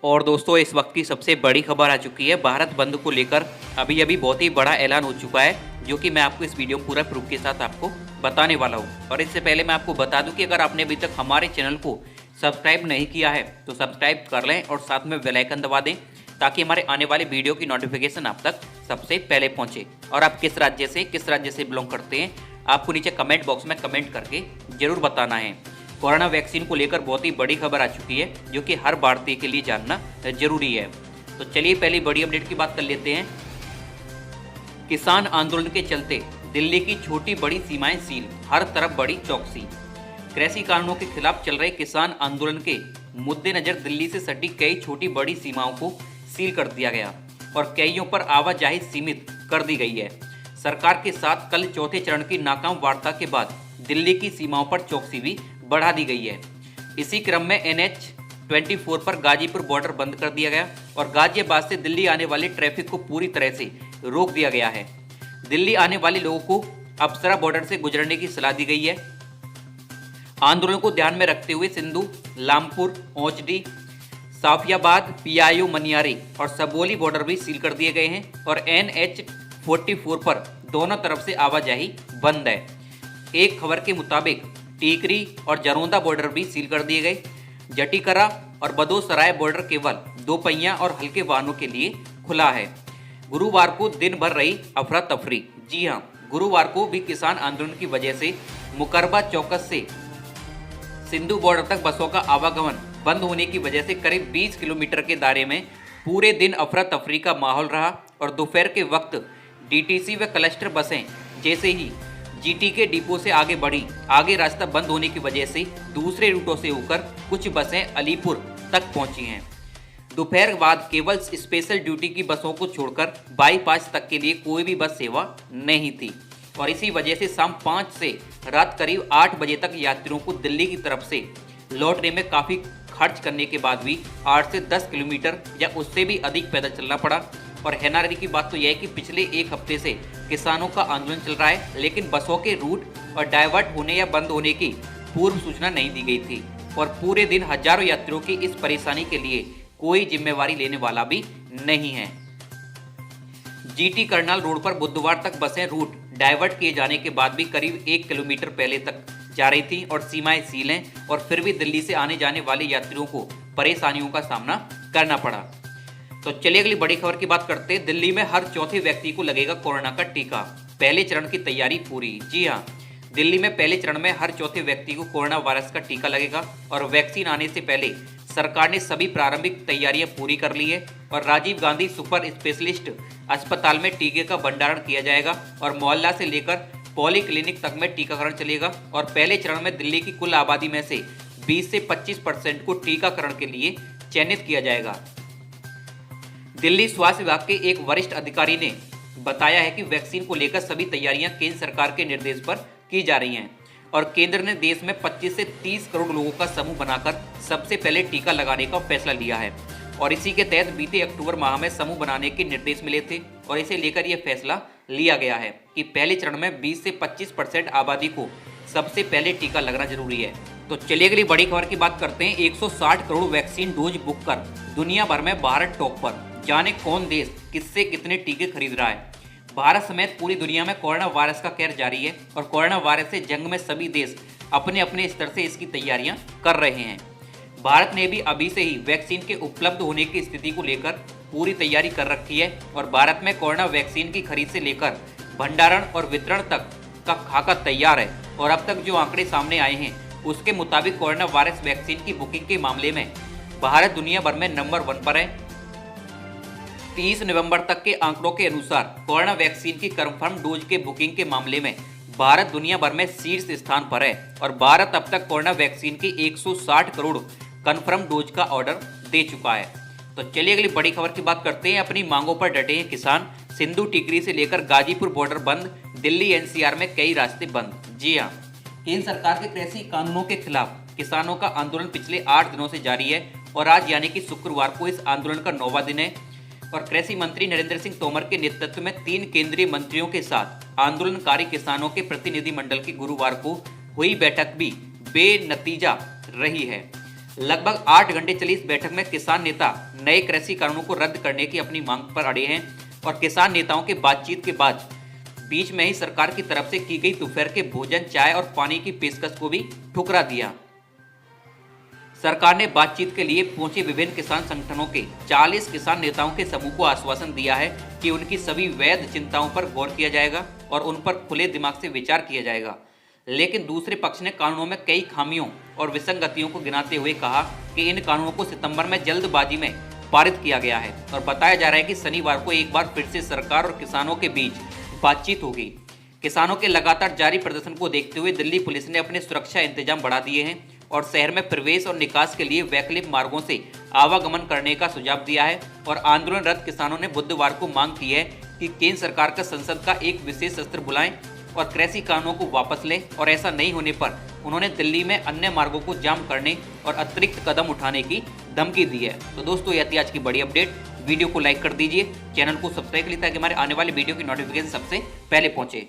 और दोस्तों इस वक्त की सबसे बड़ी खबर आ चुकी है। भारत बंद को लेकर अभी अभी बहुत ही बड़ा ऐलान हो चुका है, जो कि मैं आपको इस वीडियो में पूरा प्रूफ के साथ आपको बताने वाला हूँ। और इससे पहले मैं आपको बता दूं कि अगर आपने अभी तक हमारे चैनल को सब्सक्राइब नहीं किया है तो सब्सक्राइब कर लें और साथ में बेल आइकन दबा दें, ताकि हमारे आने वाले वीडियो की नोटिफिकेशन आप तक सबसे पहले पहुंचे। और आप किस राज्य से बिलोंग करते हैं, आपको नीचे कमेंट बॉक्स में कमेंट करके जरूर बताना है। कोरोना वैक्सीन को लेकर बहुत ही बड़ी खबर आ चुकी है, जो कि हर भारतीय के लिए जानना जरूरी है। तो चलिए पहली बड़ी अपडेट की बात कर लेते हैं। किसान आंदोलन के चलते दिल्ली की छोटी बड़ी सीमाएं सील, हर तरफ बड़ी चौकसी। कृषि कानूनों के खिलाफ चल रहे किसान आंदोलन के मद्देनजर दिल्ली से सटी कई छोटी बड़ी सीमाओं को सील कर दिया गया और कईयों पर आवाजाही सीमित कर दी गई है। सरकार के साथ कल चौथे चरण की नाकाम वार्ता के बाद दिल्ली की सीमाओं पर चौकसी भी बढ़ा दी गई है। इसी क्रम में NH-24 पर गाजीपुर बॉर्डर बंद कर दिया गया और गाजियाबाद से दिल्ली आने वाले ट्रैफिक को पूरी तरह से रोक दिया गया है। दिल्ली आने वाले लोगों को अप्सरा बॉर्डर से गुजरने की सलाह दी गई है। आंदोलन को ध्यान में रखते हुए सिंधु, लामपुर, औचडी, साफियाबाद, पियायू, मनियारी और सबोली बॉर्डर भी सील कर दिए गए हैं और NH-44 पर दोनों तरफ से आवाजाही बंद है। एक खबर के मुताबिक टीकरी और जरोंदा बॉर्डर भी सील कर दिए गए। जटीकरा और बदोसराय बॉर्डर केवल दोपहिया और हल्के वाहनों के लिए खुला है। गुरुवार को दिन भर रही अफरा तफरी। जी हां, गुरुवार को भी किसान आंदोलन की वजह से मुकरबा चौकस से सिंधु बॉर्डर तक बसों का आवागमन बंद होने की वजह से करीब 20 किलोमीटर के दायरे में पूरे दिन अफरा तफरी का माहौल रहा और दोपहर के वक्त DTC व क्लस्टर बसें जैसे ही GT के डिपो से आगे बढ़ी। आगे रास्ता बंद होने की वजह से दूसरे रूटों से होकर कुछ बसें अलीपुर तक पहुंची हैं। दोपहर बाद केवल स्पेशल ड्यूटी की बसों को छोड़कर बाईपास तक के लिए कोई भी बस सेवा नहीं थी और इसी वजह से शाम 5 से रात करीब 8 बजे तक यात्रियों को दिल्ली की तरफ से लौटने में काफ़ी खर्च करने के बाद भी 8 से 10 किलोमीटर या उससे भी अधिक पैदल चलना पड़ा। और हैरानी की बात तो यह है कि पिछले एक हफ्ते से किसानों का आंदोलन चल रहा है, लेकिन बसों के रूट और डाइवर्ट होने या बंद होने की पूर्व सूचना नहीं दी गई थी और पूरे दिन हजारों यात्रियों की इस परेशानी के लिए कोई जिम्मेवारी लेने वाला भी नहीं है। GT करनाल रोड पर बुधवार तक बसें रूट डाइवर्ट किए जाने के बाद भी करीब 1 किलोमीटर पहले तक जा रही थी और सीमाएं सील हैं और फिर भी दिल्ली से आने जाने वाले यात्रियों को परेशानियों का सामना करना पड़ा। तो चलिए अगली बड़ी खबर की बात करते हैं। दिल्ली में हर चौथे व्यक्ति को लगेगा कोरोना का टीका, पहले चरण की तैयारी पूरी। जी हां, दिल्ली में पहले चरण में हर चौथे व्यक्ति को कोरोना वायरस का टीका लगेगा और वैक्सीन आने से पहले सरकार ने सभी प्रारंभिक तैयारियां पूरी कर ली है और राजीव गांधी सुपर स्पेशलिस्ट अस्पताल में टीके का भंडारण किया जाएगा और मोहल्ला से लेकर पॉलीक्लिनिक तक में टीकाकरण चलेगा। और पहले चरण में दिल्ली की कुल आबादी में से 20 से 25% को टीकाकरण के लिए चयनित किया जाएगा। दिल्ली स्वास्थ्य विभाग के एक वरिष्ठ अधिकारी ने बताया है कि वैक्सीन को लेकर सभी तैयारियां केंद्र सरकार के निर्देश पर की जा रही हैं और केंद्र ने देश में 25 से 30 करोड़ लोगों का समूह बनाकर सबसे पहले टीका लगाने का फैसला लिया है और इसी के तहत बीते अक्टूबर माह में समूह बनाने के निर्देश मिले थे और इसे लेकर यह फैसला लिया गया है कि पहले चरण में 20 से 25% आबादी को सबसे पहले टीका लगना जरूरी है। तो चलिए अगली बड़ी खबर की बात करते हैं। 160 करोड़ वैक्सीन डोज बुक कर दुनिया भर में भारत टॉप पर। जाने कौन देश किससे कितने टीके खरीद रहा है। भारत समेत पूरी दुनिया में कोरोना वायरस का कहर जारी है और कोरोना वायरस से जंग में सभी देश अपने अपने स्तर से इसकी तैयारियां कर रहे हैं। भारत ने भी अभी से ही वैक्सीन के उपलब्ध होने की स्थिति को लेकर पूरी तैयारी कर रखी है और भारत में कोरोना वैक्सीन की खरीद से लेकर भंडारण और वितरण तक का खाका तैयार है। और अब तक जो आंकड़े सामने आए हैं उसके मुताबिक कोरोना वायरस वैक्सीन की बुकिंग के मामले में भारत दुनिया भर में नंबर 1 पर है। 30 नवंबर तक के आंकड़ों के अनुसार कोरोना वैक्सीन की कंफर्म डोज के बुकिंग के मामले में भारत दुनिया भर में शीर्ष स्थान पर है और भारत अब तक कोरोना वैक्सीन की 160 करोड़ कंफर्म डोज का ऑर्डर दे चुका है। तो चलिए अगली बड़ी खबर की बात करते हैं। अपनी मांगों पर डटे हैं किसान। सिंधु टिकरी से लेकर गाजीपुर बॉर्डर बंद, दिल्ली NCR में कई रास्ते बंद। जी हाँ, केंद्र सरकार के कृषि कानूनों के खिलाफ किसानों का आंदोलन पिछले 8 दिनों से जारी है और आज यानी कि शुक्रवार को इस आंदोलन का 9वां दिन है और कृषि मंत्री नरेंद्र सिंह तोमर के नेतृत्व में 3 केंद्रीय मंत्रियों के साथ आंदोलनकारी किसानों के प्रतिनिधि मंडल की गुरुवार को हुई बैठक भी बेनतीजा रही है। लगभग 8 घंटे चली इस बैठक में किसान नेता नए कृषि कानूनों को रद्द करने की अपनी मांग पर अड़े हैं और किसान नेताओं के बातचीत के बाद बीच में ही सरकार की तरफ से की गई दोपहर के भोजन, चाय और पानी की पेशकश को भी ठुकरा दिया। सरकार ने बातचीत के लिए पहुंचे विभिन्न किसान संगठनों के 40 किसान नेताओं के समूह को आश्वासन दिया है कि उनकी सभी वैध चिंताओं पर गौर किया जाएगा और उन पर खुले दिमाग से विचार किया जाएगा। लेकिन दूसरे पक्ष ने कानूनों में कई खामियों और विसंगतियों को गिनाते हुए कहा कि इन कानूनों को सितंबर में जल्दबाजी में पारित किया गया है और बताया जा रहा है कि शनिवार को एक बार फिर से सरकार और किसानों के बीच बातचीत होगी। किसानों के लगातार जारी प्रदर्शन को देखते हुए दिल्ली पुलिस ने अपने सुरक्षा इंतजाम बढ़ा दिए हैं और शहर में प्रवेश और निकास के लिए वैकल्पिक मार्गों से आवागमन करने का सुझाव दिया है। और आंदोलनरत किसानों ने बुधवार को मांग की है कि केंद्र सरकार का संसद का एक विशेष सत्र बुलाएं और कृषि कानूनों को वापस लें, और ऐसा नहीं होने पर उन्होंने दिल्ली में अन्य मार्गों को जाम करने और अतिरिक्त कदम उठाने की धमकी दी है। तो दोस्तों, यह थी आज की बड़ी अपडेट। वीडियो को लाइक कर दीजिए, चैनल को सब्सक्राइब कर लीजिए ताकि हमारे आने वाले वीडियो की नोटिफिकेशन सबसे पहले पहुंचे।